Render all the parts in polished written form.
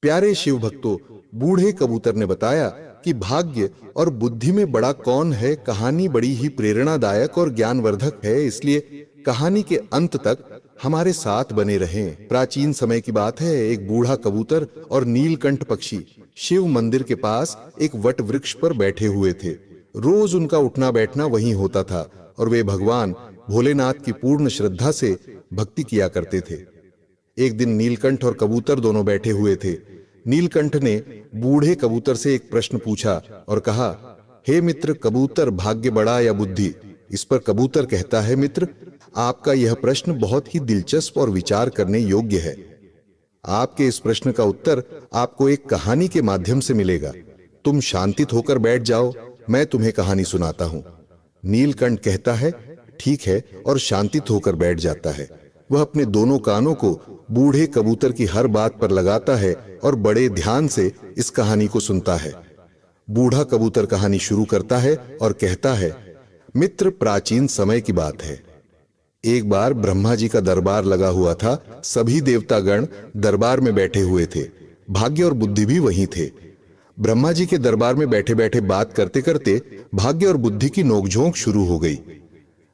प्यारे शिव भक्तों, बूढ़े कबूतर ने बताया कि भाग्य और बुद्धि में बड़ा कौन है। कहानी बड़ी ही प्रेरणादायक और ज्ञानवर्धक है, इसलिए कहानी के अंत तक हमारे साथ बने रहें। प्राचीन समय की बात है। एक बूढ़ा कबूतर और नीलकंठ पक्षी शिव मंदिर के पास एक वट वृक्ष पर बैठे हुए थे। रोज उनका उठना बैठना वहीं होता था और वे भगवान भोलेनाथ की पूर्ण श्रद्धा से भक्ति किया करते थे। एक दिन नीलकंठ और कबूतर दोनों बैठे हुए थे। नीलकंठ ने बूढ़े कबूतर से एक प्रश्न पूछा और कहा, हे मित्र कबूतर, भाग्य बड़ा या बुद्धि? इस पर कबूतर कहता है, मित्र, आपका यह प्रश्न बहुत ही दिलचस्प और विचार करने योग्य है। आपके इस प्रश्न का उत्तर आपको एक कहानी के माध्यम से मिलेगा। तुम शांतित होकर बैठ जाओ, मैं तुम्हें कहानी सुनाता हूं। नीलकंठ कहता है, ठीक है, और शांतित होकर बैठ जाता है। वह अपने दोनों कानों को बूढ़े कबूतर की हर बात पर लगाता है और बड़े ध्यान से इस कहानी को सुनता है। बूढ़ा कबूतर कहानी शुरू करता है और कहता है, मित्र, प्राचीन समय की बात है। एक बार ब्रह्मा जी का दरबार लगा हुआ था। सभी देवतागण दरबार में बैठे हुए थे। भाग्य और बुद्धि भी वहीं थे। ब्रह्मा जी के दरबार में बैठे बैठे बात करते करते भाग्य और बुद्धि की नोकझोंक शुरू हो गई।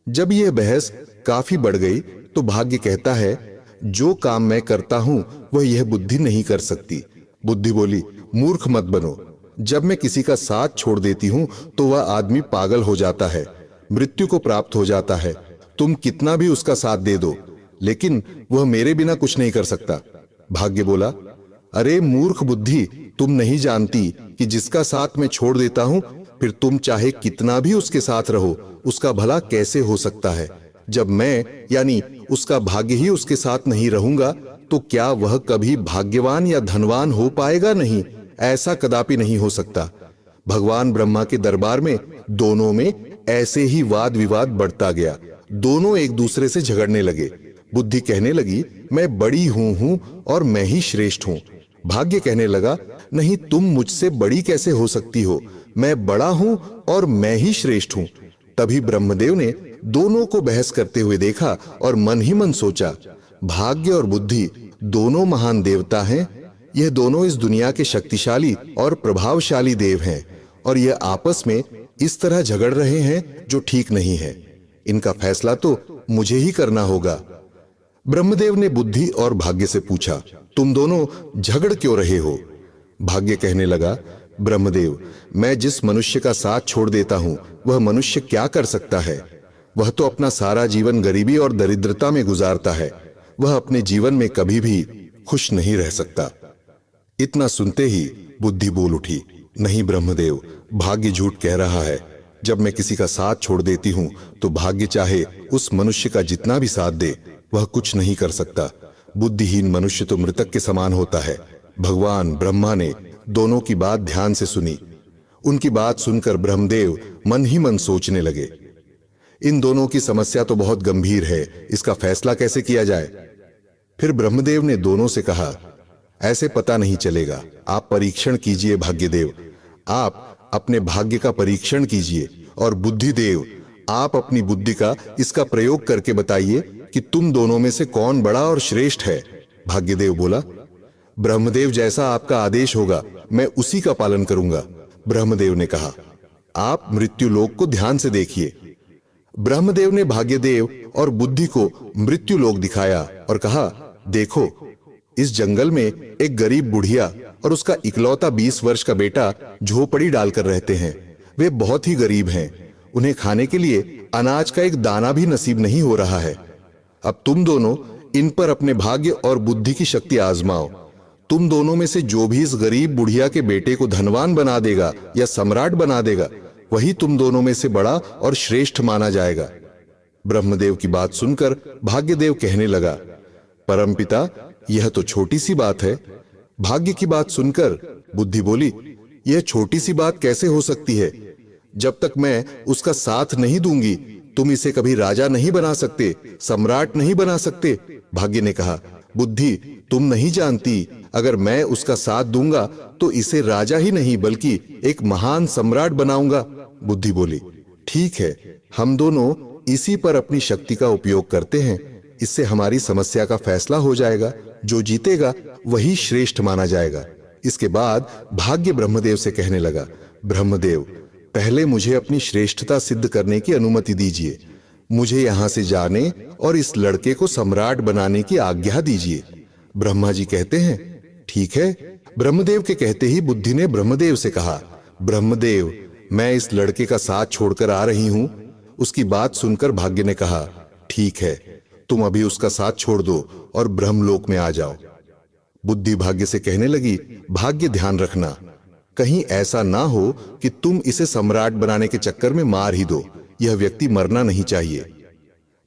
जब यह बहस काफी बढ़ गई तो भाग्य कहता है, जो काम मैं करता हूं वह यह बुद्धि नहीं कर सकती। बुद्धि बोली, मूर्ख मत बनो। जब मैं किसी का साथ छोड़ देती हूं तो वह आदमी पागल हो जाता है, मृत्यु को प्राप्त हो जाता है। तुम कितना भी उसका साथ दे दो, लेकिन वह मेरे बिना कुछ नहीं कर सकता। भाग्य बोला, अरे मूर्ख बुद्धि, तुम नहीं जानती कि जिसका साथ मैं छोड़ देता हूं, फिर तुम चाहे कितना भी उसके साथ रहो, उसका भला कैसे हो सकता है? जब मैं यानी उसका भाग्य ही उसके साथ नहीं रहूंगा तो क्या वह कभी भाग्यवान या धनवान हो पाएगा? नहीं, ऐसा कदापि नहीं हो सकता। भगवान ब्रह्मा के दरबार में दोनों में ऐसे ही वाद विवाद बढ़ता गया। दोनों एक दूसरे से झगड़ने लगे। बुद्धि कहने लगी, मैं बड़ी हूं और मैं ही श्रेष्ठ हूं। भाग्य कहने लगा, नहीं, तुम मुझसे बड़ी कैसे हो सकती हो? मैं बड़ा हूं और मैं ही श्रेष्ठ हूं। तभी ब्रह्मदेव ने दोनों को बहस करते हुए देखा और मन ही मन सोचा, भाग्य और बुद्धि दोनों महान देवता हैं। यह दोनों इस दुनिया के शक्तिशाली और प्रभावशाली देव हैं और यह आपस में इस तरह झगड़ रहे हैं जो ठीक नहीं है। इनका फैसला तो मुझे ही करना होगा। ब्रह्मदेव ने बुद्धि और भाग्य से पूछा, तुम दोनों झगड़ क्यों रहे हो? भाग्य कहने लगा, ब्रह्मदेव, मैं जिस मनुष्य का साथ छोड़ देता हूं वह मनुष्य क्या कर सकता है? वह तो अपना सारा जीवन गरीबी और दरिद्रता में गुजारता है। वह अपने जीवन में कभी भी खुश नहीं रह सकता। इतना सुनते ही बुद्धि बोल उठी, नहीं ब्रह्मदेव, भाग्य झूठ कह रहा है। जब मैं किसी का साथ छोड़ देती हूं तो भाग्य चाहे उस मनुष्य का जितना भी साथ दे, वह कुछ नहीं कर सकता। बुद्धिहीन मनुष्य तो मृतक के समान होता है। भगवान ब्रह्मा ने दोनों की बात ध्यान से सुनी। उनकी बात सुनकर ब्रह्मदेव मन ही मन सोचने लगे, इन दोनों की समस्या तो बहुत गंभीर है, इसका फैसला कैसे किया जाए? फिर ब्रह्मदेव ने दोनों से कहा, ऐसे पता नहीं चलेगा, आप परीक्षण कीजिए। भाग्यदेव, आप अपने भाग्य का परीक्षण कीजिए और बुद्धिदेव, आप अपनी बुद्धि का इसका प्रयोग करके बताइए कि तुम दोनों में से कौन बड़ा और श्रेष्ठ है। भाग्यदेव बोला, ब्रह्मदेव, जैसा आपका आदेश होगा मैं उसी का पालन करूंगा। ब्रह्मदेव ने कहा, आप मृत्यु लोक को ध्यान से देखिए। ब्रह्मदेव ने भाग्यदेव और बुद्धि को मृत्यु लोक दिखाया और कहा, देखो, इस जंगल में एक गरीब बुढ़िया और उसका इकलौता 20 वर्ष का बेटा झोपड़ी डालकर रहते हैं। वे बहुत ही गरीब हैं। उन्हें खाने के लिए अनाज का एक दाना भी नसीब नहीं हो रहा है। अब तुम दोनों इन पर अपने भाग्य और बुद्धि की शक्ति आजमाओ। तुम दोनों में से जो भी इस गरीब बुढ़िया के बेटे को धनवान बना देगा या सम्राट बना देगा, वही तुम दोनों में से बड़ा और श्रेष्ठ माना जाएगा। ब्रह्मदेव की बात सुनकर भाग्यदेव कहने लगा, परमपिता, यह तो छोटी सी बात है। भाग्य की बात सुनकर बुद्धि बोली, यह छोटी सी बात कैसे हो सकती है? जब तक मैं उसका साथ नहीं दूंगी तुम इसे कभी राजा नहीं बना सकते, सम्राट नहीं बना सकते। भाग्य ने कहा, बुद्धि, तुम नहीं जानती, अगर मैं उसका साथ दूंगा तो इसे राजा ही नहीं बल्कि एक महान सम्राट बनाऊंगा। बुद्धि बोली, ठीक है, हम दोनों इसी पर अपनी शक्ति का उपयोग करते हैं, इससे हमारी समस्या का फैसला हो जाएगा। जो जीतेगा वही श्रेष्ठ माना जाएगा। इसके बाद भाग्य ब्रह्मदेव से कहने लगा, ब्रह्मदेव, पहले मुझे अपनी श्रेष्ठता सिद्ध करने की अनुमति दीजिए। मुझे यहां से जाने और इस लड़के को सम्राट बनाने की आज्ञा दीजिए। ब्रह्मा जी कहते हैं, ठीक है। ब्रह्मदेव के कहते ही बुद्धि ने ब्रह्मदेव से कहा, ब्रह्मदेव, मैं इस लड़के का साथ छोड़कर आ रही हूं। उसकी बात सुनकर भाग्य ने कहा, ठीक है, तुम अभी उसका साथ छोड़ दो और ब्रह्मलोक में आ जाओ। बुद्धि भाग्य से कहने लगी, भाग्य ध्यान रखना, कहीं ऐसा ना हो कि तुम इसे सम्राट बनाने के चक्कर में मार ही दो। यह व्यक्ति मरना नहीं चाहिए।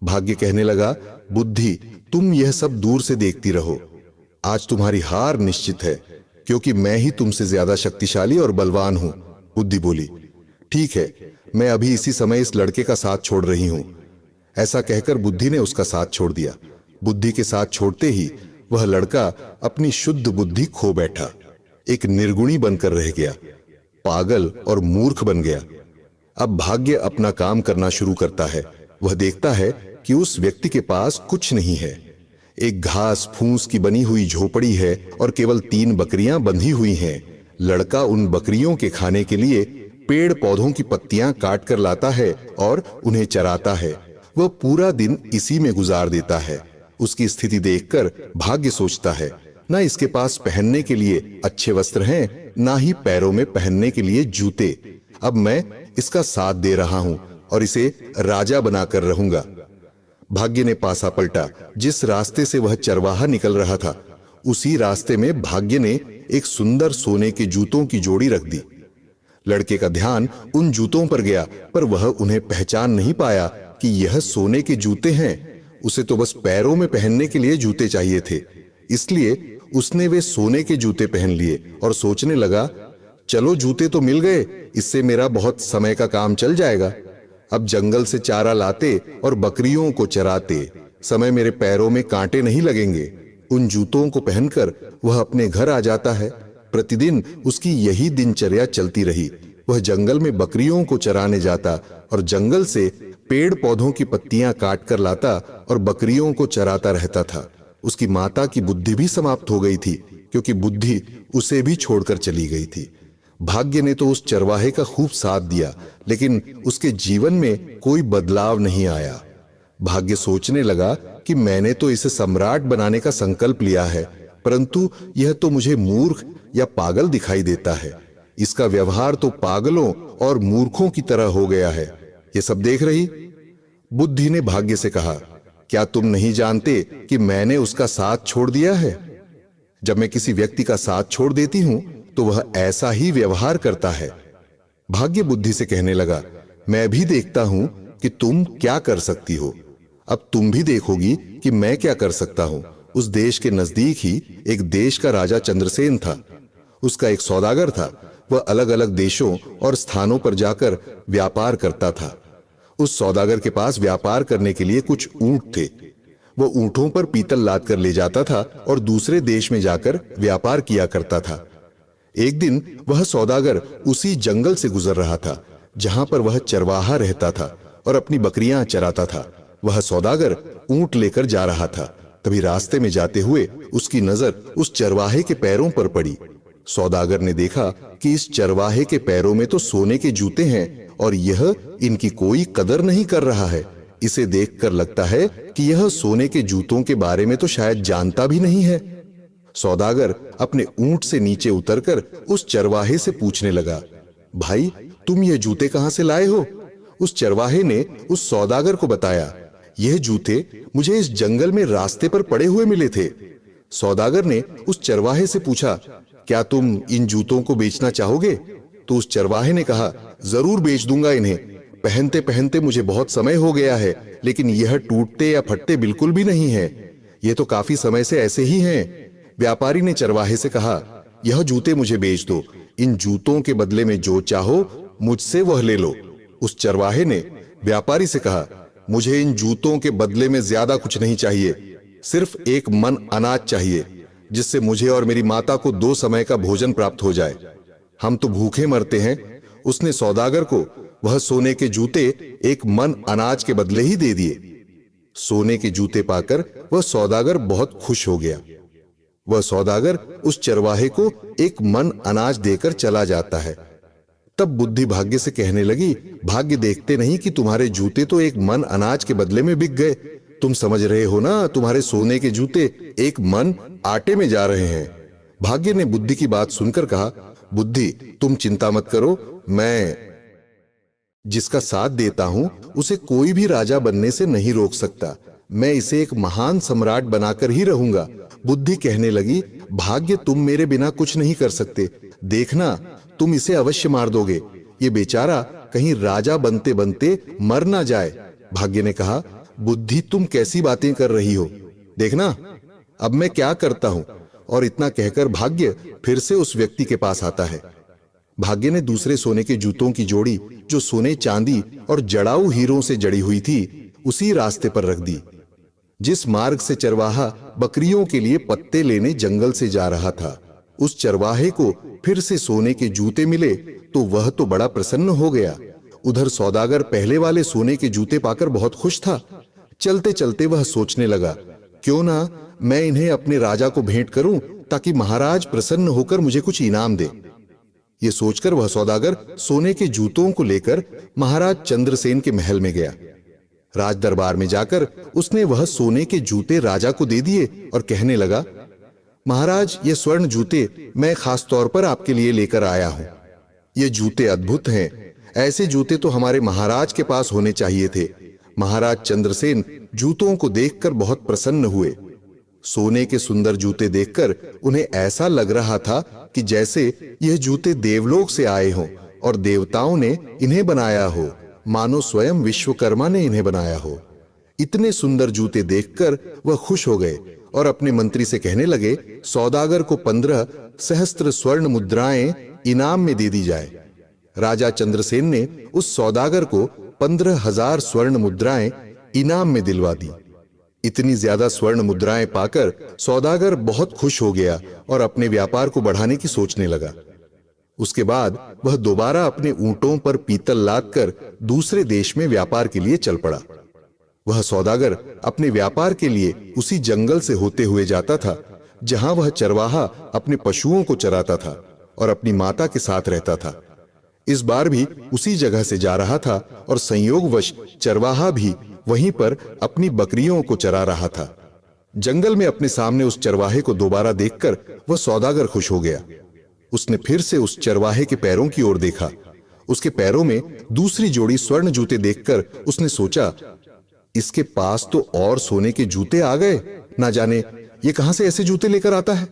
भाग्य कहने लगा, बुद्धि, तुम यह सब दूर से देखती रहो। आज तुम्हारी हार निश्चित है, क्योंकि मैं ही तुमसे ज्यादा शक्तिशाली और बलवान हूं। बुद्धि बोली, ठीक है, मैं अभी इसी समय इस लड़के का साथ छोड़ रही हूं। ऐसा कहकर बुद्धि ने उसका साथ छोड़ दिया। बुद्धि के साथ छोड़ते ही वह लड़का अपनी शुद्ध बुद्धि खो बैठा, एक निर्गुणी बनकर रह गया, पागल और मूर्ख बन गया। अब भाग्य अपना काम करना शुरू करता है। वह देखता है कि उस व्यक्ति के पास कुछ नहीं है। एक घास फूस की बनी हुई झोपड़ी है और केवल 3 बकरियां बंधी हुई हैं। लड़का उन बकरियों के खाने के लिए पेड़ पौधों की पत्तियां काट कर लाता है और उन्हें चराता है। वह पूरा दिन इसी में गुजार देता है। उसकी स्थिति देखकर भाग्य सोचता है, ना इसके पास पहनने के लिए अच्छे वस्त्र हैं, ना ही पैरों में पहनने के लिए जूते। अब मैं इसका साथ दे रहा हूं और इसे राजा बनाकर रहूंगा। भाग्य ने पासा पलटा। जिस रास्ते से वह चरवाहा निकल रहा था, उसी रास्ते में भाग्य ने एक सुंदर सोने के जूतों की जोड़ी रख दी। लड़के का ध्यान उन जूतों पर गया, पर वह उन्हें पहचान नहीं पाया कि यह सोने के जूते हैं। उसे तो बस पैरों में पहनने के लिए जूते चाहिए थे, इसलिए उसने वे सोने के जूते पहन लिए और सोचने लगा, चलो जूते तो मिल गए, इससे मेरा बहुत समय का काम चल जाएगा। अब जंगल से चारा लाते और बकरियों को चराते समय मेरे पैरों में कांटे नहीं लगेंगे। उन जूतों को पहनकर वह अपने घर आ जाता है। प्रतिदिन उसकी यही दिनचर्या चलती रही। वह जंगल में बकरियों को चराने जाता और जंगल से पेड़ पौधों की पत्तियां काट कर लाता और बकरियों को चराता रहता था। उसकी माता की बुद्धि भी समाप्त हो गई थी, क्योंकि बुद्धि उसे भी छोड़कर चली गई थी। भाग्य ने तो उस चरवाहे का खूब साथ दिया, लेकिन उसके जीवन में कोई बदलाव नहीं आया। भाग्य सोचने लगा कि मैंने तो इसे सम्राट बनाने का संकल्प लिया है, परंतु यह तो मुझे मूर्ख या पागल दिखाई देता है। इसका व्यवहार तो पागलों और मूर्खों की तरह हो गया है। ये सब देख रही। बुद्धि ने भाग्य से कहा, क्या तुम नहीं जानते कि मैंने उसका साथ छोड़ दिया है? जब मैं किसी व्यक्ति का साथ छोड़ देती हूं तो वह ऐसा ही व्यवहार करता है। भाग्य बुद्धि से कहने लगा, मैं भी देखता हूं कि तुम क्या कर सकती हो। अब तुम भी देखोगी कि मैं क्या कर सकता हूं। उस देश के नजदीक ही एक देश का राजा चंद्रसेन था। उसका एक सौदागर था। वह अलग अलग देशों और स्थानों पर जाकर व्यापार करता था। उस सौदागर के पास व्यापार करने के लिए कुछ ऊंट थे। वह ऊंटों पर पीतल लाद कर ले जाता था और दूसरे देश में जाकर व्यापार किया करता था। एक दिन वह सौदागर उसी जंगल से गुजर रहा था जहां पर वह चरवाहा रहता था और अपनी बकरियां चराता था। वह सौदागर ऊंट लेकर जा रहा था। तभी रास्ते में जाते हुए उसकी नजर उस चरवाहे के पैरों पर पड़ी। सौदागर ने देखा कि इस चरवाहे के पैरों में तो सोने के जूते हैं और यह इनकी कोई कदर नहीं कर रहा है। इसे देखकर लगता है कि यह सोने के जूतों के बारे में तो शायद जानता भी नहीं है। सौदागर अपने ऊंट से नीचे उतरकर उस चरवाहे से पूछने लगा, भाई, तुम ये जूते कहां से लाए हो? उस चरवाहे ने उस सौदागर को बताया, यह जूते मुझे इस जंगल में रास्ते पर पड़े हुए मिले थे। सौदागर ने उस चरवाहे से पूछा, क्या तुम इन जूतों को बेचना चाहोगे? तो उस चरवाहे ने कहा, जरूर बेच दूंगा इन्हें। पहनते पहनते मुझे बहुत समय हो गया है, लेकिन यह टूटते या फटते बिल्कुल भी नहीं है। ये तो काफी समय से ऐसे ही हैं। व्यापारी ने चरवाहे से कहा, यह जूते मुझे बेच दो। इन जूतों के बदले में जो चाहो मुझसे वह ले लो। उस चरवाहे ने व्यापारी से कहा, मुझे इन जूतों के बदले में ज्यादा कुछ नहीं चाहिए, सिर्फ एक मन अनाज चाहिए, जिससे मुझे और मेरी माता को 2 समय का भोजन प्राप्त हो जाए। हम तो भूखे मरते हैं। उसने सौदागर को वह सोने के जूते एक मन अनाज के बदले ही दे दिए। सोने के जूते पाकर वह सौदागर बहुत खुश हो गया। वह सौदागर उस चरवाहे को एक मन अनाज देकर चला जाता है। तब बुद्धि भाग्य से कहने लगी, भाग्य देखते नहीं कि तुम्हारे जूते तो एक मन अनाज के बदले में बिक गए। तुम समझ रहे हो ना, तुम्हारे सोने के जूते एक मन आटे में जा रहे हैं। भाग्य ने बुद्धि की बात सुनकर कहा, बुद्धि तुम चिंता मत करो, मैं जिसका साथ देता हूं उसे कोई भी राजा बनने से नहीं रोक सकता। मैं इसे एक महान सम्राट बनाकर ही रहूंगा। बुद्धि कहने लगी, भाग्य तुम मेरे बिना कुछ नहीं कर सकते। देखना, तुम इसे अवश्य मार दोगे। ये बेचारा कहीं राजा बनते बनते मर ना जाए। भाग्य ने कहा, बुद्धि तुम कैसी बातें कर रही हो, देखना अब मैं क्या करता हूं। और इतना कहकर भाग्य फिर से उस व्यक्ति के पास आता है। भाग्य ने दूसरे सोने के जूतों की जोड़ी, जो सोने चांदी और जड़ाऊ हीरों से जड़ी हुई थी, उसी रास्ते पर रख दी। जिस मार्ग से चरवाहा बकरियों के लिए पत्ते लेने जंगल से जा रहा था, उस चरवाहे को फिर से सोने के जूते मिले तो वह तो बड़ा प्रसन्न हो गया। उधर सौदागर पहले वाले सोने के जूते पाकर बहुत खुश था। चलते चलते वह सोचने लगा, क्यों ना मैं इन्हें अपने राजा को भेंट करूं, ताकि महाराज प्रसन्न होकर मुझे कुछ इनाम दे। ये सोचकर वह सौदागर सोने के जूतों को लेकर महाराज चंद्रसेन के महल में गया। राज दरबार में जाकर उसने वह सोने के जूते राजा को दे दिए और कहने लगा, महाराज, ये स्वर्ण जूते मैं खास तौर पर आपके लिए लेकर आया हूं। ये जूते अद्भुत हैं। ऐसे जूते तो हमारे महाराज के पास होने चाहिए थे। महाराज चंद्रसेन जूतों को देखकर बहुत प्रसन्न हुए। सोने के सुंदर जूते देखकर उन्हें ऐसा लग रहा था कि जैसे यह जूते देवलोक से आए हों और देवताओं ने इन्हें बनाया हो, मानो स्वयं विश्वकर्मा ने इन्हें बनाया हो। इतने सुंदर जूते देखकर वह खुश हो गए और अपने मंत्री से कहने लगे, सौदागर को 15 सहस्त्र स्वर्ण मुद्राएं इनाम में दे दी जाए। राजा चंद्रसेन ने उस सौदागर को 15,000 स्वर्ण मुद्राएं इनाम में दिलवा दी। इतनी ज्यादा स्वर्ण मुद्राएं पाकर सौदागर बहुत खुश हो गया और अपने व्यापार को बढ़ाने की सोचने लगा। उसके बाद वह दोबारा अपने ऊंटों पर पीतल लादकर दूसरे देश में व्यापार के लिए चल पड़ा। वह सौदागर अपने व्यापार के लिए उसी जंगल से होते हुए जाता था जहां वह चरवाहा अपने पशुओं को चराता था और अपनी माता के साथ रहता था। इस बार भी उसी जगह से जा रहा था और संयोगवश चरवाहा भी वहीं पर अपनी बकरियों को चरा रहा था। जंगल में अपने सामने उस चरवाहे को दोबारा देखकर वह सौदागर खुश हो गया। उसने फिर से उस चरवाहे के पैरों की ओर देखा। उसके पैरों में दूसरी जोड़ी स्वर्ण जूते देखकर उसने सोचा, इसके पास तो और सोने के जूते आ गए, ना जाने ये कहां से ऐसे जूते लेकर आता है।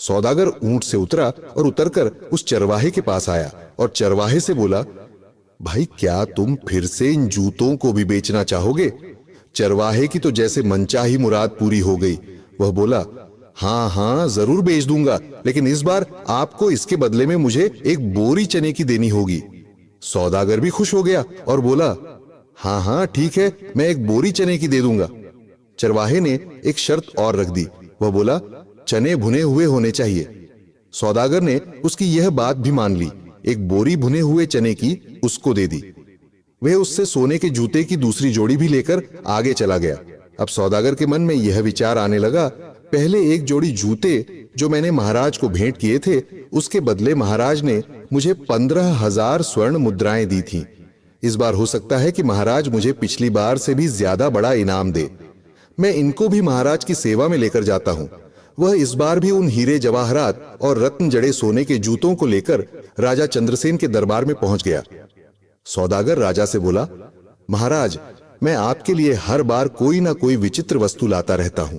सौदागर ऊंट से उतरा और उतरकर उस चरवाहे के पास आया और चरवाहे से बोला, भाई, क्या तुम फिर से इन जूतों को भी बेचना चाहोगे? चरवाहे की तो जैसे मनचाही मुराद पूरी हो गई। वह बोला, हाँ हाँ, जरूर बेच दूंगा, लेकिन इस बार आपको इसके बदले में मुझे एक बोरी चने की देनी होगी। सौदागर भी खुश हो गया और बोला, हाँ हाँ ठीक है, मैं एक बोरी चने की दे दूंगा। चरवाहे ने एक शर्त और रख दी। वह बोला, चने भुने हुए होने चाहिए। सौदागर ने उसकी यह बात भी मान ली। एक बोरी भुने हुए चने की उसको दे दी। वह उससे सोने के जूते की दूसरी जोड़ी भी लेकर आगे चला गया। अब सौदागर के मन में यह विचार आने लगा, पहले एक जोड़ी जूते जो मैंने महाराज को भेंट किए थे, उसके बदले महाराज ने मुझे 15,000 स्वर्ण मुद्राएं दी थीं। इस बार हो सकता है कि महाराज मुझे पिछली बार से भी ज्यादा बड़ा इनाम दे। मैं इनको भी महाराज की सेवा में लेकर जाता हूं। वह इस बार भी उन हीरे जवाहरात और रत्न जड़े सोने के जूतों को लेकर राजा चंद्रसेन के दरबार में पहुंच गया। सौदागर राजा से बोला, महाराज, मैं आपके लिए हर बार कोई ना कोई विचित्र वस्तु लाता रहता हूं।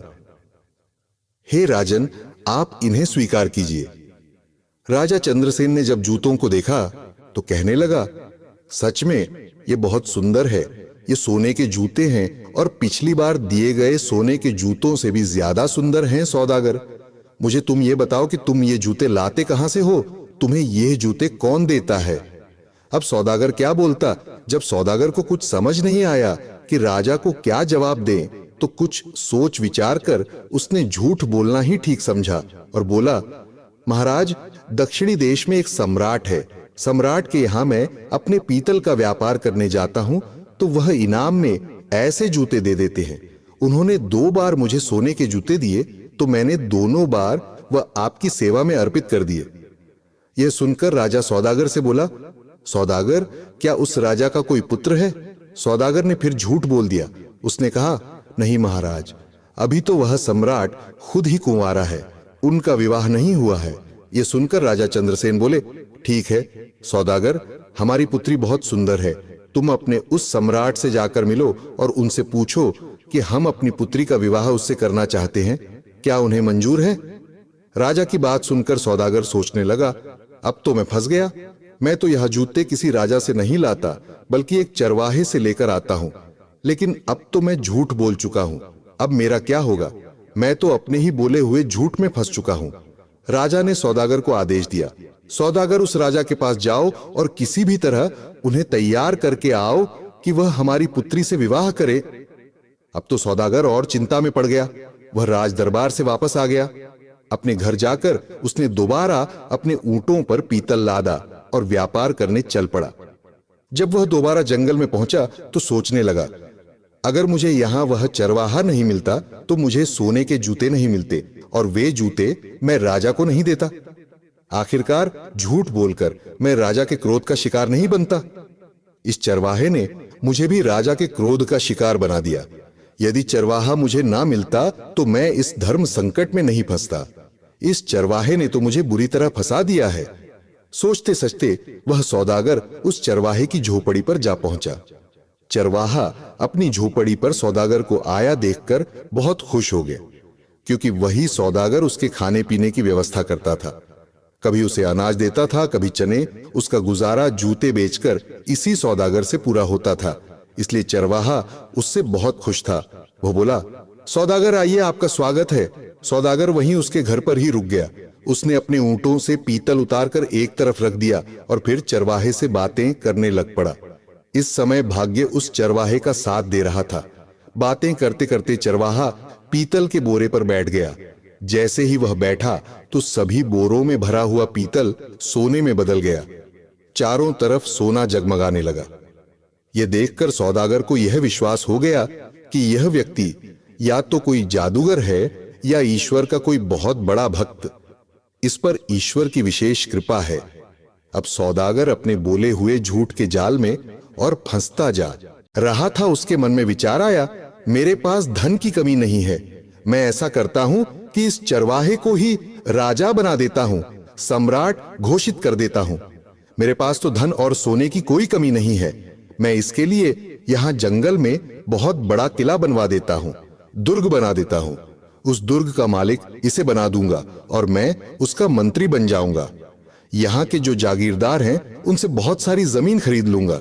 हे राजन, आप इन्हें स्वीकार कीजिए। राजा चंद्रसेन ने जब जूतों को देखा तो कहने लगा, सच में ये बहुत सुंदर है। ये सोने के जूते हैं और पिछली बार दिए गए सोने के जूतों से भी ज्यादा सुंदर हैं। सौदागर, मुझे तुम ये बताओ कि तुम ये जूते लाते कहां से हो? तुम्हें ये जूते कौन देता है? अब सौदागर क्या बोलता। जब सौदागर को कुछ समझ नहीं आया कि राजा को क्या जवाब दें, तो कुछ सोच विचार कर उसने झूठ बोलना ही ठीक समझा और बोला, महाराज, दक्षिणी देश में एक सम्राट है। सम्राट के यहां मैं अपने पीतल का व्यापार करने जाता हूं तो वह इनाम में ऐसे जूते दे देते हैं। उन्होंने 2 बार मुझे सोने के जूते दिए, तो मैंने दोनों बार वह आपकी सेवा में अर्पित कर दिए। यह सुनकर राजा सौदागर से बोला, सौदागर, क्या उस राजा का कोई पुत्र है? सौदागर ने फिर झूठ बोल दिया। उसने कहा, नहीं महाराज, अभी तो वह सम्राट खुद ही कुंवारा है, उनका विवाह नहीं हुआ है। यह सुनकर राजा चंद्रसेन बोले, ठीक है सौदागर, हमारी पुत्री बहुत सुंदर है, तुम अपने उस सम्राट से जाकर मिलो और उनसे पूछो कि हम अपनी पुत्री का विवाह उससे करना चाहते हैं, क्या उन्हें मंजूर है? राजा की बात सुनकर सौदागर सोचने लगा, अब तो मैं फंस गया। मैं तो यह जूते किसी राजा से नहीं लाता, बल्कि एक चरवाहे से लेकर आता हूं। लेकिन अब तो मैं झूठ बोल चुका हूं, अब मेरा क्या होगा? मैं तो अपने ही बोले हुए झूठ में फंस चुका हूं। राजा ने सौदागर को आदेश दिया, सौदागर, उस राजा के पास जाओ और किसी भी तरह उन्हें तैयार करके आओ कि वह हमारी पुत्री से विवाह करे। अब तो सौदागर और चिंता में पड़ गया। वह राज दरबार से वापस आ गया। अपने घर जाकर उसने दोबारा अपने ऊंटों पर पीतल लादा और व्यापार करने चल पड़ा। जब वह दोबारा जंगल में पहुंचा तो सोचने लगा, अगर मुझे यहां वह चरवाहा नहीं मिलता तो मुझे सोने के जूते नहीं मिलते, और वे जूते मैं राजा को नहीं देता। आखिरकार झूठ बोलकर मैं राजा के क्रोध का शिकार नहीं बनता। इस चरवाहे ने मुझे भी राजा के क्रोध का शिकार बना दिया। यदि चरवाहा मुझे ना मिलता तो मैं इस धर्म संकट में नहीं फंसता। इस चरवाहे ने तो मुझे बुरी तरह फंसा दिया है। सोचते सोचते वह सौदागर उस चरवाहे की झोपड़ी पर जा पहुंचा। चरवाहा अपनी झोपड़ी पर सौदागर को आया देखकर बहुत खुश हो गया, क्योंकि वही सौदागर उसके खाने पीने की व्यवस्था करता था। कभी उसे अनाज देता था, कभी चने। उसका गुजारा जूते बेचकर इसी सौदागर से पूरा होता था, इसलिए चरवाहा उससे बहुत खुश था। वो बोला, सौदागर आइए, आपका स्वागत है। सौदागर वहीं उसके घर पर ही रुक गया। उसने अपने ऊंटों से पीतल उतारकर एक तरफ रख दिया और फिर चरवाहे से बातें करने लग पड़ा। इस समय भाग्य उस चरवाहे का साथ दे रहा था। बातें करते करते चरवाहा पीतल के बोरे पर बैठ गया। जैसे ही वह बैठा तो सभी बोरों में भरा हुआ पीतल सोने में बदल गया। चारों तरफ सोना जगमगाने लगा। यह देखकर सौदागर को यह विश्वास हो गया कि यह व्यक्ति या तो कोई जादूगर है या ईश्वर का कोई बहुत बड़ा भक्त। इस पर ईश्वर की विशेष कृपा है। अब सौदागर अपने बोले हुए झूठ के जाल में और फंसता जा रहा था। उसके मन में विचार आया, मेरे पास धन की कमी नहीं है, मैं ऐसा करता हूं कि इस चरवाहे को ही राजा बना देता हूं, सम्राट घोषित कर देता हूं। मेरे पास तो धन और सोने की कोई कमी नहीं है। मैं इसके लिए यहां जंगल में बहुत बड़ा किला बनवा देता हूं, दुर्ग बना देता हूं। उस दुर्ग का मालिक इसे बना दूंगा और मैं उसका मंत्री बन जाऊंगा। यहां के जो जागीरदार हैं उनसे बहुत सारी जमीन खरीद लूंगा।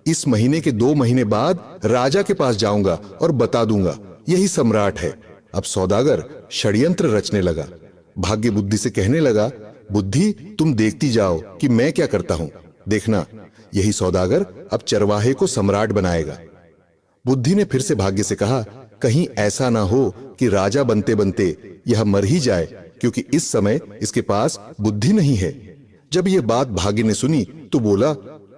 इस महीने के 2 महीने बाद राजा के पास जाऊंगा और बता दूंगा यही सम्राट है। अब सौदागर षड्यंत्र रचने लगा। भाग्य बुद्धि से कहने लगा, बुद्धि, तुम देखती जाओ कि मैं क्या करता हूं। देखना, यही सौदागर अब चरवाहे को सम्राट बनाएगा। बुद्धि ने फिर से भाग्य से कहा, कहीं ऐसा ना हो कि राजा बनते बनते यह मर ही जाए, क्योंकि इस समय इसके पास बुद्धि नहीं है। जब यह बात भाग्य ने सुनी तो बोला,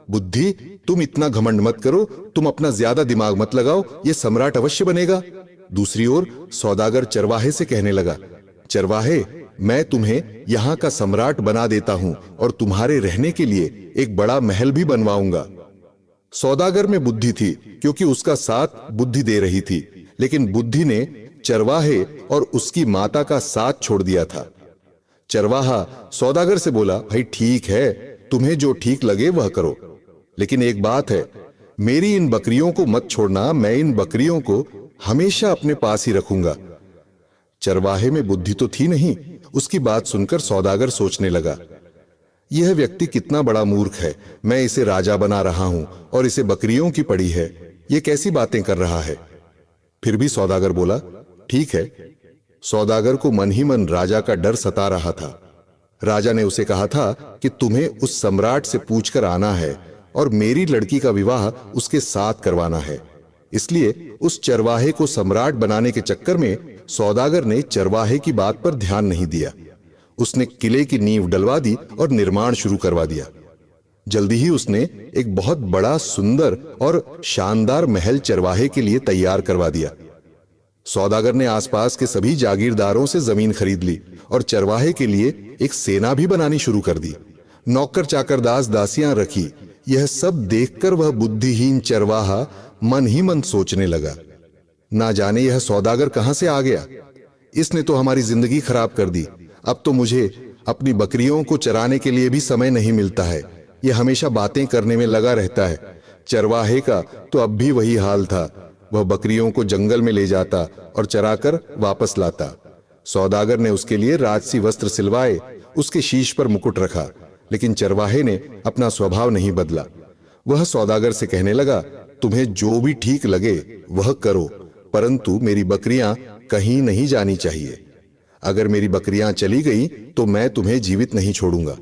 बुद्धि, तुम इतना घमंड मत करो, तुम अपना ज्यादा दिमाग मत लगाओ, यह सम्राट अवश्य बनेगा। दूसरी ओर सौदागर चरवाहे से कहने लगा, चरवाहे, मैं तुम्हें यहां का सम्राट बना देता हूं और तुम्हारे रहने के लिए एक बड़ा महल भी बनवाऊंगा। सौदागर में बुद्धि थी, क्योंकि उसका साथ बुद्धि दे रही थी, लेकिन बुद्धि ने चरवाहे और उसकी माता का साथ छोड़ दिया था। चरवाहा सौदागर से बोला, भाई ठीक है, तुम्हें जो ठीक लगे वह करो, लेकिन एक बात है, मेरी इन बकरियों को मत छोड़ना, मैं इन बकरियों को हमेशा अपने पास ही रखूंगा। चरवाहे में बुद्धि तो थी नहीं। उसकी बात सुनकर सौदागर सोचने लगा, यह व्यक्ति कितना बड़ा मूर्ख है। मैं इसे राजा बना रहा हूं और इसे बकरियों की पड़ी है, यह कैसी बातें कर रहा है। फिर भी सौदागर बोला, ठीक है। सौदागर को मन ही मन राजा का डर सता रहा था। राजा ने उसे कहा था कि तुम्हें उस सम्राट से पूछकर आना है और मेरी लड़की का विवाह उसके साथ करवाना है। इसलिए उस चरवाहे को सम्राट बनाने के चक्कर में सौदागर ने चरवाहे की बात पर ध्यान नहीं दिया। उसने किले की नींव डलवा दी और निर्माण शुरू करवा दिया। जल्दी ही उसने एक बहुत बड़ा, सुंदर और शानदार महल चरवाहे के लिए तैयार करवा दिया। सौदागर ने आसपास के सभी जागीरदारों से जमीन खरीद ली और चरवाहे के लिए एक सेना भी बनानी शुरू कर दी। नौकर चाकर दास दासियां रखी। यह सब देखकर वह बुद्धिहीन चरवाहा मन ही मन सोचने लगा, ना जाने यह सौदागर कहां से आ गया। इसने तो हमारी जिंदगी खराब कर दी। अब तो मुझे अपनी बकरियों को चराने के लिए भी समय नहीं मिलता है। यह हमेशा बातें करने में लगा रहता है। चरवाहे का तो अब भी वही हाल था। वह बकरियों को जंगल में ले जाता और चराकर वापस लाता। सौदागर ने उसके लिए राजसी वस्त्र सिलवाए, उसके शीश पर मुकुट रखा, लेकिन चरवाहे ने अपना स्वभाव नहीं बदला। वह सौदागर से कहने लगा, तुम्हें जो भी ठीक लगे वह करो, परंतु मेरी बकरियां कहीं नहीं जानी चाहिए। अगर मेरी बकरियां चली गई तो मैं तुम्हें जीवित नहीं छोड़ूंगा।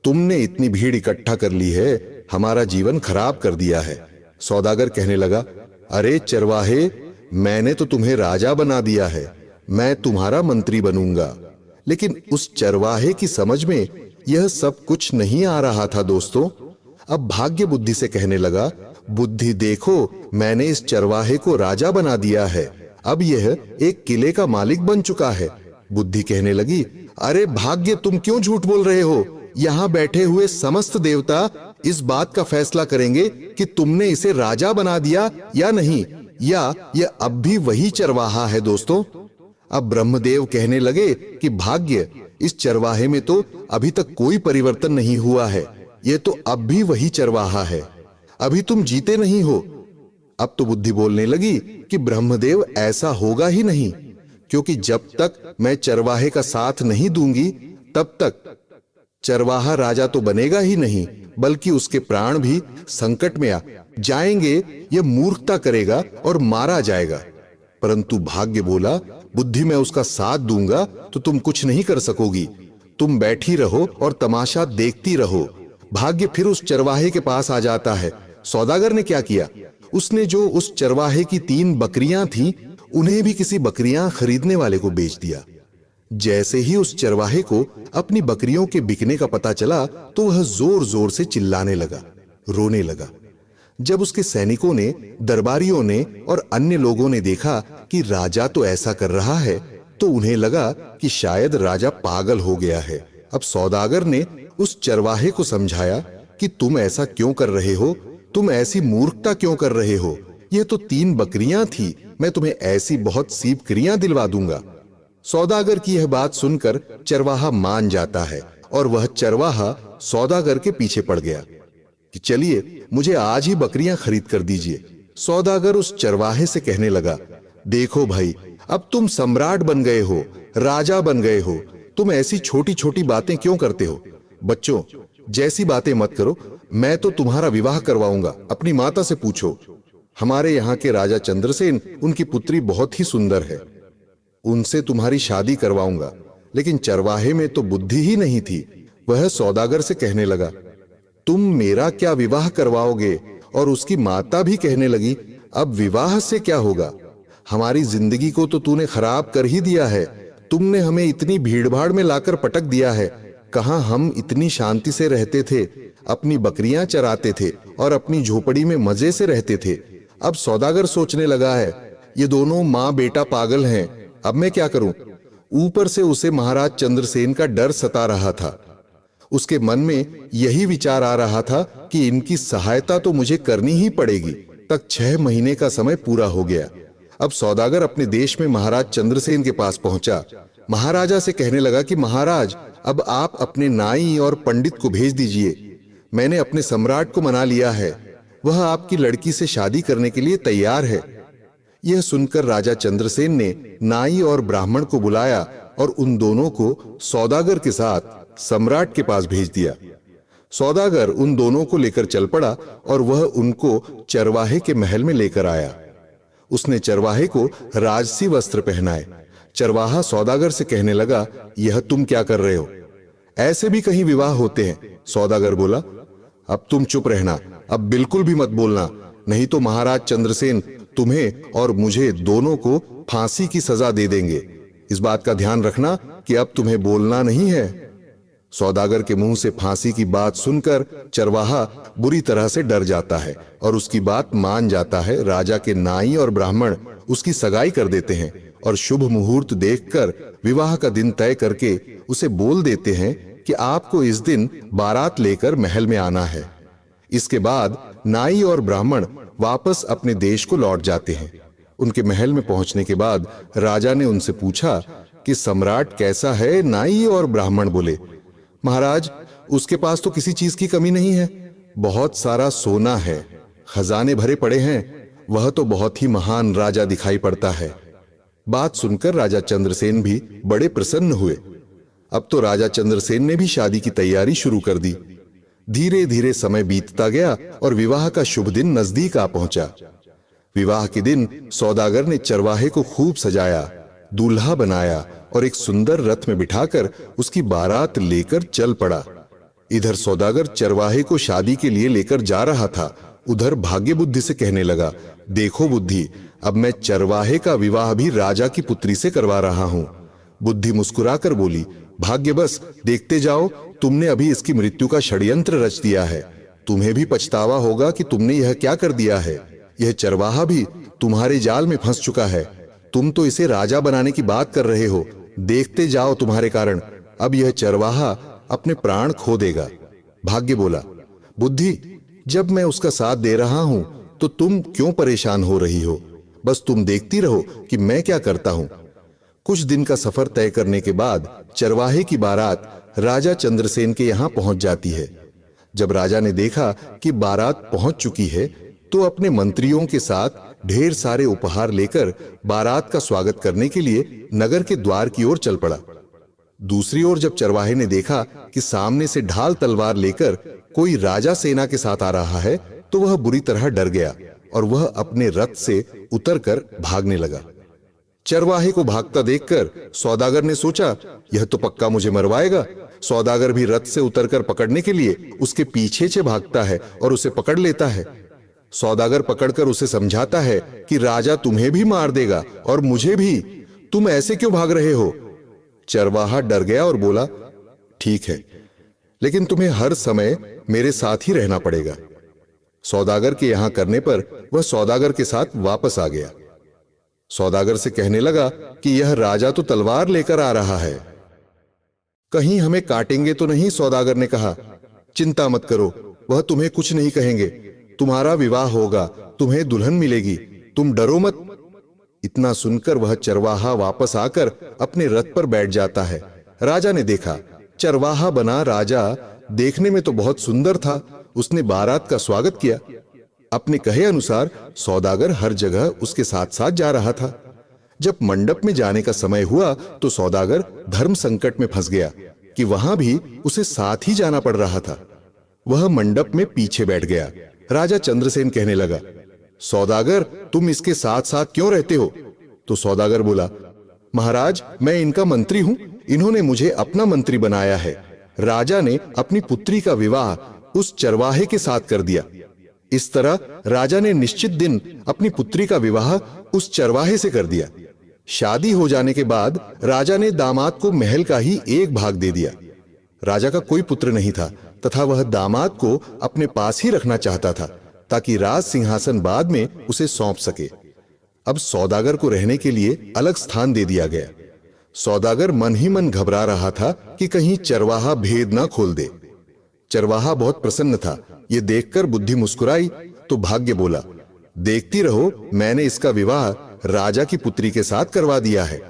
तुमने इतनी भीड़ इकट्ठा कर ली है, हमारा जीवन खराब कर दिया है। सौदागर कहने लगा, अरे चरवाहे, मैंने तो तुम्हें राजा बना दिया है, मैं तुम्हारा मंत्री बनूंगा। लेकिन उस चरवाहे की समझ में यह सब कुछ नहीं आ रहा था। दोस्तों, अब भाग्य बुद्धि से कहने लगा, बुद्धि देखो, मैंने इस चरवाहे को राजा बना दिया है, अब यह एक किले का मालिक बन चुका है। बुद्धि कहने लगी, अरे भाग्य, तुम क्यों झूठ बोल रहे हो? यहां बैठे हुए समस्त देवता इस बात का फैसला करेंगे कि तुमने इसे राजा बना दिया या नहीं, या यह अब भी वही चरवाहा है। दोस्तों, अब ब्रह्मदेव कहने लगे कि भाग्य, इस चरवाहे में तो अभी तक कोई परिवर्तन नहीं हुआ है, यह तो अब भी वही चरवाहा है, अभी तुम जीते नहीं हो। अब तो बुद्धि बोलने लगी कि ब्रह्मदेव, ऐसा होगा ही नहीं, क्योंकि जब तक मैं चरवाहे का साथ नहीं दूंगी तब तक चरवाहा राजा तो बनेगा ही नहीं, बल्कि उसके प्राण भी संकट में आ जाएंगे। यह मूर्खता करेगा और मारा जाएगा। परंतु भाग्य बोला, बुद्धि, मैं उसका साथ दूंगा तो तुम कुछ नहीं कर सकोगी, तुम बैठी रहो और तमाशा देखती रहो। भाग्य फिर उस चरवाहे के पास आ जाता है। सौदागर ने क्या किया? उसने जो उस चरवाहे की 3 बकरियां थीं, उन्हें भी किसी बकरियां खरीदने वाले को बेच दिया। जैसे ही उस चरवाहे को अपनी बकरियों के बिकने का पता चला तो वह जोर जोर से चिल्लाने लगा, रोने लगा। जब उसके सैनिकों ने, दरबारियों ने और अन्य लोगों ने देखा कि राजा तो ऐसा कर रहा है, तो उन्हें लगा कि शायद राजा पागल हो गया है। अब सौदागर ने उस चरवाहे को समझाया कि तुम ऐसा क्यों कर रहे हो, तुम ऐसी मूर्खता क्यों कर रहे हो? यह तो 3 बकरियां थी, मैं तुम्हें ऐसी बहुत सी बकरियां दिलवा दूंगा। सौदागर की यह बात सुनकर चरवाहा मान जाता है और वह चरवाहा सौदागर के पीछे पड़ गया कि चलिए, मुझे आज ही बकरियां खरीद कर दीजिए। सौदागर उस चरवाहे से कहने लगा, देखो भाई, अब तुम सम्राट बन गए हो, राजा बन गए हो, तुम ऐसी छोटी छोटी बातें क्यों करते हो? बच्चों जैसी बातें मत करो, मैं तो तुम्हारा विवाह करवाऊंगा, अपनी माता से पूछो। हमारे यहाँ के राजा चंद्रसेन, उनकी पुत्री बहुत ही सुंदर है, उनसे तुम्हारी शादी करवाऊंगा। लेकिन चरवाहे में तो बुद्धि ही नहीं थी। वह सौदागर से कहने लगा, तुम मेरा क्या विवाह करवाओगे? और उसकी माता भी कहने लगी, अब विवाह से क्या होगा? हमारी जिंदगी को तो तूने खराब कर ही दिया है। तुमने हमें इतनी भीड़भाड़ में लाकर पटक दिया है। कहां हम इतनी शांति से रहते थे, अपनी बकरियां चराते थे और अपनी झोपड़ी में मजे से रहते थे। अब सौदागर सोचने लगा है, ये दोनों माँ बेटा पागल हैं, अब मैं क्या करूं? ऊपर से उसे महाराज चंद्रसेन का डर सता रहा था। उसके मन में यही विचार आ रहा था कि इनकी सहायता तो मुझे करनी ही पड़ेगी। तक 6 महीने का समय पूरा हो गया। अब सौदागर अपने देश में महाराज चंद्रसेन के पास पहुंचा। महाराजा से कहने लगा कि महाराज, अब आप अपने नाई और पंडित को भेज दीजिए। मैंने अपने सम्राट को मना लिया है, वह आपकी लड़की से शादी करने के लिए तैयार है। यह सुनकर राजा चंद्रसेन ने नाई और ब्राह्मण को बुलाया और उन दोनों को सौदागर के साथ सम्राट के पास भेज दिया। सौदागर उन दोनों को लेकर चल पड़ा और वह उनको चरवाहे के महल में लेकर आया। उसने चरवाहे को राजसी वस्त्र पहनाए। चरवाहा सौदागर से कहने लगा, यह तुम क्या कर रहे हो? ऐसे भी कहीं विवाह होते हैं? सौदागर बोला, अब तुम चुप रहना, अब बिल्कुल भी मत बोलना, नहीं तो महाराज चंद्रसेन तुम्हें और मुझे दोनों को फांसी की सजा दे देंगे। इस बात का ध्यान रखना कि अब तुम्हें बोलना नहीं है। सौदागर के मुंह से फांसी की बात सुनकर चरवाहा बुरी तरह से डर जाता है और उसकी बात मान जाता है। राजा के नाई और ब्राह्मण उसकी सगाई कर देते हैं और शुभ मुहूर्त देखकर विवाह का दिन तय करके उसे बोल देते हैं कि आपको इस दिन बारात लेकर महल में आना है। इसके बाद नाई और ब्राह्मण वापस अपने देश को लौट जाते हैं। उनके महल में पहुंचने के बाद राजा ने उनसे पूछा कि सम्राट कैसा है। नाई और ब्राह्मण बोले, महाराज, उसके पास तो किसी चीज की कमी नहीं है। बहुत सारा सोना है, खजाने भरे पड़े हैं। वह तो बहुत ही महान राजा दिखाई पड़ता है। बात सुनकर राजा चंद्रसेन भी बड़े प्रसन्न हुए। अब तो राजा चंद्रसेन ने भी शादी की तैयारी शुरू कर दी। धीरे धीरे समय बीतता गया और विवाह का शुभ दिन नजदीक आ पहुंचा। विवाह के दिन सौदागर ने चरवाहे को खूब सजाया, दूल्हा बनाया और एक सुंदर रथ में बिठाकर उसकी बारात लेकर चल पड़ा। इधर सौदागर चरवाहे को शादी के लिए लेकर जा रहा था, उधर भाग्य बुद्धि से कहने लगा, देखो बुद्धि, अब मैं चरवाहे का विवाह भी राजा की पुत्री से करवा रहा हूं। बुद्धि मुस्कुराकर बोली, भाग्य बस देखते जाओ, तुमने अभी इसकी मृत्यु का षड्यंत्र रच दिया है। तुम्हें भी पछतावा होगा कि तुमने यह क्या कर दिया है। यह चरवाहा भी तुम्हारे जाल में फंस चुका है। तुम तो इसे राजा बनाने की बात कर रहे हो। देखते जाओ, तुम्हारे कारण अब यह चरवाहा अपने प्राण खो देगा। भाग्य बोला, बुद्धि, जब मैं उसका साथ दे रहा हूं तो तुम क्यों परेशान हो रही हो। बस तुम देखती रहो कि मैं क्या करता हूं। कुछ दिन का सफर तय करने के बाद चरवाहे की बारात राजा चंद्रसेन के यहां पहुंच जाती है। जब राजा ने देखा कि बारात पहुंच चुकी है तो अपने मंत्रियों के साथ ढेर सारे उपहार लेकर बारात का स्वागत करने के लिए नगर के द्वार की ओर चल पड़ा। दूसरी ओर जब चरवाहे ने देखा कि सामने से ढाल तलवार लेकर कोई राजा सेना के साथ आ रहा है तो वह बुरी तरह डर गया और वह अपने रथ से उतरकर भागने लगा। चरवाहे को भागता देखकर सौदागर ने सोचा, यह तो पक्का मुझे मरवाएगा। सौदागर भी रथ से उतरकर पकड़ने के लिए उसके पीछे से भागता है और उसे पकड़ लेता है। सौदागर पकड़कर उसे समझाता है कि राजा तुम्हें भी मार देगा और मुझे भी, तुम ऐसे क्यों भाग रहे हो। चरवाहा डर गया और बोला, ठीक है, लेकिन तुम्हें हर समय मेरे साथ ही रहना पड़ेगा। सौदागर के यहां करने पर वह सौदागर के साथ वापस आ गया। सौदागर से कहने लगा कि यह राजा तो तलवार लेकर आ रहा है, कहीं हमें काटेंगे तो नहीं। सौदागर ने कहा, चिंता मत करो, वह तुम्हें कुछ नहीं कहेंगे। तुम्हारा विवाह होगा, तुम्हें दुल्हन मिलेगी, तुम डरो मत। इतना सुनकर वह चरवाहा वापस आकर अपने रथ पर बैठ जाता है। राजा ने देखा, चरवाहा बना राजा देखने में तो बहुत सुंदर था। उसने बारात का स्वागत किया। अपने कहे अनुसार सौदागर हर जगह उसके साथ साथ जा रहा था। जब मंडप में जाने का समय हुआ तो सौदागर धर्म संकट में फंस गया कि वहां भी उसे साथ ही जाना पड़ रहा था। वह मंडप में पीछे बैठ गया। राजा चंद्रसेन कहने लगा, सौदागर, तुम इसके साथ साथ क्यों रहते हो। तो सौदागर बोला, महाराज, मैं इनका मंत्री हूं, इन्होंने मुझे अपना मंत्री बनाया है। राजा ने अपनी पुत्री का विवाह उस चरवाहे के साथ कर दिया। इस तरह राजा ने निश्चित दिन अपनी पुत्री का विवाह उस चरवाहे से कर दिया। शादी हो जाने के बाद राजा ने दामाद को महल का ही एक भाग दे दिया। राजा का कोई पुत्र नहीं था तथा वह दामाद को अपने पास ही रखना चाहता था ताकि राज सिंहासन बाद में उसे सौंप सके। अब सौदागर को रहने के लिए अलग स्थान दे दिया गया। सौदागर मन ही मन घबरा रहा था कि कहीं चरवाहा भेद ना खोल दे। चरवाहा बहुत प्रसन्न था। यह देखकर बुद्धि मुस्कुराई तो भाग्य बोला, देखती रहो, मैंने इसका विवाह राजा की पुत्री के साथ करवा दिया है।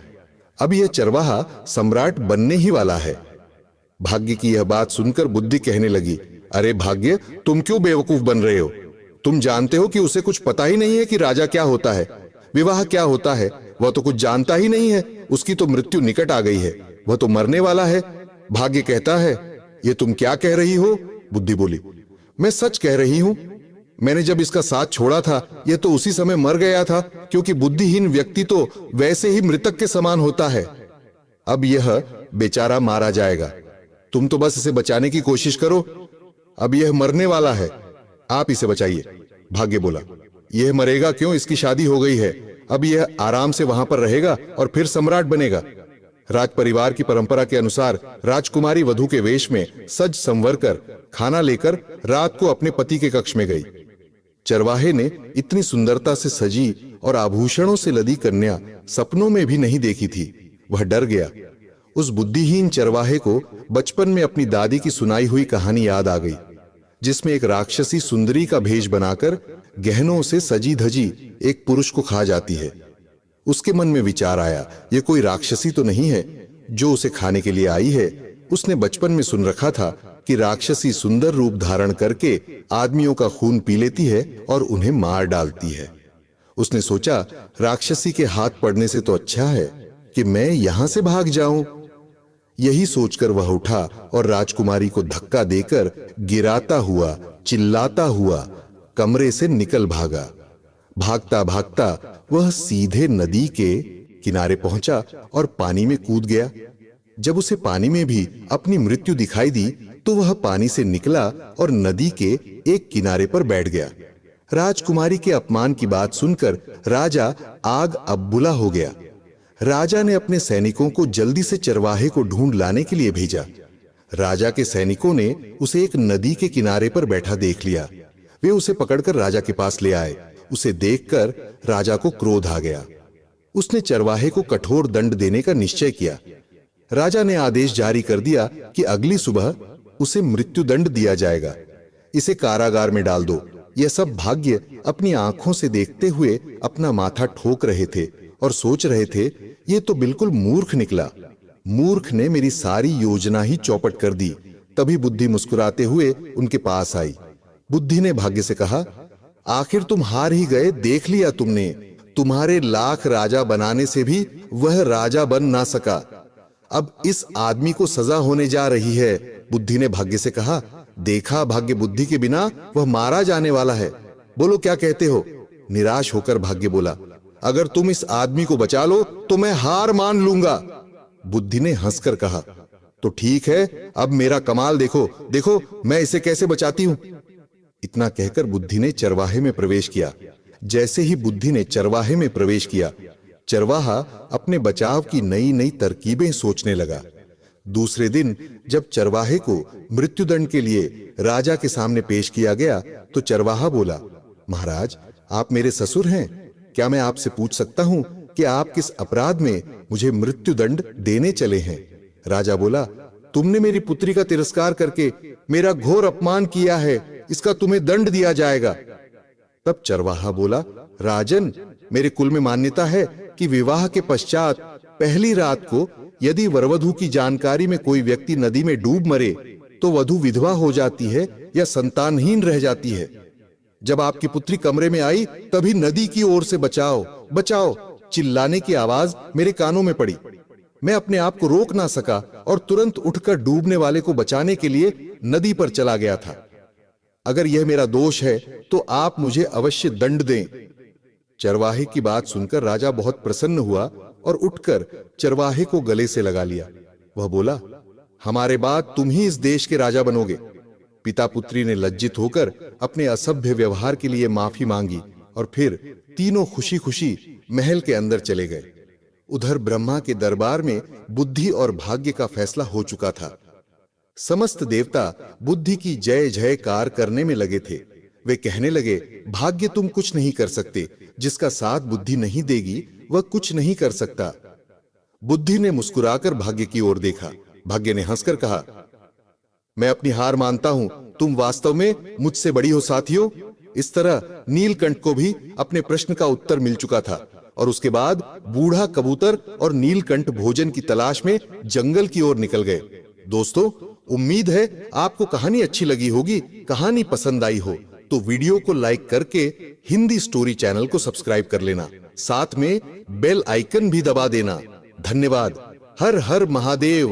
अब यह चरवाहा सम्राट बनने ही वाला है। भाग्य की यह बात सुनकर बुद्धि कहने लगी, अरे भाग्य, तुम क्यों बेवकूफ बन रहे हो। तुम जानते हो कि उसे कुछ पता ही नहीं है कि राजा क्या होता है, विवाह क्या होता है। वह तो कुछ जानता ही नहीं है। उसकी तो मृत्यु निकट आ गई है, वह तो मरने वाला है। भाग्य कहता है, ये तुम क्या कह रही हो। बुद्धि बोली, मैं सच कह रही हूं। मैंने जब इसका साथ छोड़ा था यह तो उसी समय मर गया था, क्योंकि बुद्धिहीन व्यक्ति तो वैसे ही मृतक के समान होता है। अब यह बेचारा मारा जाएगा, तुम तो बस इसे बचाने की कोशिश करो। अब यह मरने वाला है, आप इसे बचाइए। भाग्य बोला, यह मरेगा क्यों, इसकी शादी हो गई है। अब यह आराम से वहां पर रहेगा और फिर सम्राट बनेगा। राज परिवार की परंपरा के अनुसार राजकुमारी वधू के वेश में सज संवर कर खाना लेकर रात को अपने पति के कक्ष में गई। चरवाहे ने इतनी सुंदरता से सजी और आभूषणों से लदी कन्या सपनों में भी नहीं देखी थी। वह डर गया। उस बुद्धिहीन चरवाहे को बचपन में अपनी दादी की सुनाई हुई कहानी याद आ गई, जिसमें एक राक्षसी सुंदरी का भेष बनाकर गहनों से सजी धजी एक पुरुष को खा जाती है। उसके मन में विचार आया, यह कोई राक्षसी तो नहीं है जो उसे खाने के लिए आई है। उसने बचपन में सुन रखा था कि राक्षसी सुंदर रूप धारण करके आदमियों का खून पी लेती है और उन्हें मार डालती है। उसने सोचा, राक्षसी के हाथ पड़ने से तो अच्छा है कि मैं यहां से भाग जाऊं। यही सोचकर वह उठा और राजकुमारी को धक्का देकर गिराता हुआ, चिल्लाता हुआ कमरे से निकल भागा। भागता भागता वह सीधे नदी के किनारे पहुंचा और पानी में कूद गया। जब उसे पानी में भी अपनी मृत्यु दिखाई दी तो वह पानी से निकला और नदी के एक किनारे पर बैठ गया। राजकुमारी के अपमान की बात सुनकर राजा आग अबुला हो गया। राजा ने अपने सैनिकों को जल्दी से चरवाहे को ढूंढ लाने के लिए भेजा। राजा के सैनिकों ने उसे एक नदी के किनारे पर बैठा देख लिया। वे उसे पकड़कर राजा के पास ले आए। उसे देखकर राजा को क्रोध आ गया। उसने चरवाहे को कठोर दंड देने का निश्चय किया। राजा ने आदेश जारी कर दिया कि अगली सुबह उसे मृत्यु दंड दिया जाएगा। इसे कारागार में डाल दो। यह सब भाग्य अपनी आंखों से देखते हुए अपना माथा ठोक रहे थे और सोच रहे थे, ये तो बिल्कुल मूर्ख निकला। मूर्ख ने मेरी सारी योजना ही चौपट कर दी। तभी बुद्धि मुस्कुराते हुए उनके पास आई। बुद्धि ने भाग्य से कहा, आखिर तुम हार ही गए, देख लिया तुमने। तुम्हारे लाख राजा बनाने से भी वह राजा बन ना सका। अब इस आदमी को सजा होने जा रही है। बुद्धि ने भाग्य से कहा, देखा, भाग्य बुद्धि के बिना वह मारा जाने वाला है। बोलो क्या कहते हो? निराश होकर भाग्य बोला, अगर तुम इस आदमी को बचा लो तो मैं हार मान लूंगा। बुद्धि ने हंसकर कहा, तो ठीक है, अब मेरा कमाल देखो, देखो मैं इसे कैसे बचाती हूं। इतना कहकर बुद्धि ने चरवाहे में प्रवेश किया। जैसे ही बुद्धि ने चरवाहे में प्रवेश किया, चरवाहा अपने बचाव की नई नई तरकीबें सोचने लगा। दूसरे दिन जब चरवाहे को मृत्युदंड के लिए राजा के सामने पेश किया गया तो चरवाहा बोला, महाराज, आप मेरे ससुर हैं। क्या मैं आपसे पूछ सकता हूं कि आप किस अपराध में मुझे मृत्युदंड देने चले हैं? राजा बोला, तुमने मेरी पुत्री का तिरस्कार करके मेरा घोर अपमान किया है, इसका तुम्हें दंड दिया जाएगा। तब चरवाहा बोला, राजन, मेरे कुल में मान्यता है कि विवाह के पश्चात पहली रात को यदि वरवधू की जानकारी में कोई व्यक्ति नदी में डूब मरे तो वधू विधवा हो जाती है या संतानहीन रह जाती है। जब आपकी पुत्री कमरे में आई तभी नदी की ओर से बचाओ, बचाओ चिल्लाने की आवाज मेरे कानों में पड़ी। मैं अपने आप को रोक ना सका और तुरंत उठकर डूबने वाले को बचाने के लिए नदी पर चला गया था। अगर यह मेरा दोष है तो आप मुझे अवश्य दंड दें। चरवाहे की बात सुनकर राजा बहुत प्रसन्न हुआ और उठकर चरवाहे को गले से लगा लिया। वह बोला, हमारे बाद तुम ही इस देश के राजा बनोगे। पिता पुत्री ने लज्जित होकर अपने असभ्य व्यवहार के लिए माफी मांगी और फिर तीनों खुशी खुशी महल के अंदर चले गए। उधर ब्रह्मा के दरबार में बुद्धि और भाग्य का फैसला हो चुका था। समस्त देवता बुद्धि की जय जयकार करने में लगे थे। वे कहने लगे, भाग्य तुम कुछ नहीं कर सकते, जिसका साथ बुद्धि नहीं देगी वह कुछ नहीं कर सकता। बुद्धि ने मुस्कुराकर भाग्य की ओर देखा। भाग्य ने हंसकर कहा, मैं अपनी हार मानता हूं, तुम वास्तव में मुझसे बड़ी हो साथियों। इस तरह नीलकंठ को भी अपने प्रश्न का उत्तर मिल चुका था और उसके बाद बूढ़ा कबूतर और नीलकंठ भोजन की तलाश में जंगल की ओर निकल गए। दोस्तों, उम्मीद है आपको कहानी अच्छी लगी होगी। कहानी पसंद आई हो तो वीडियो को लाइक करके हिंदी स्टोरी चैनल को सब्सक्राइब कर लेना, साथ में बेल आइकन भी दबा देना। धन्यवाद। हर हर महादेव।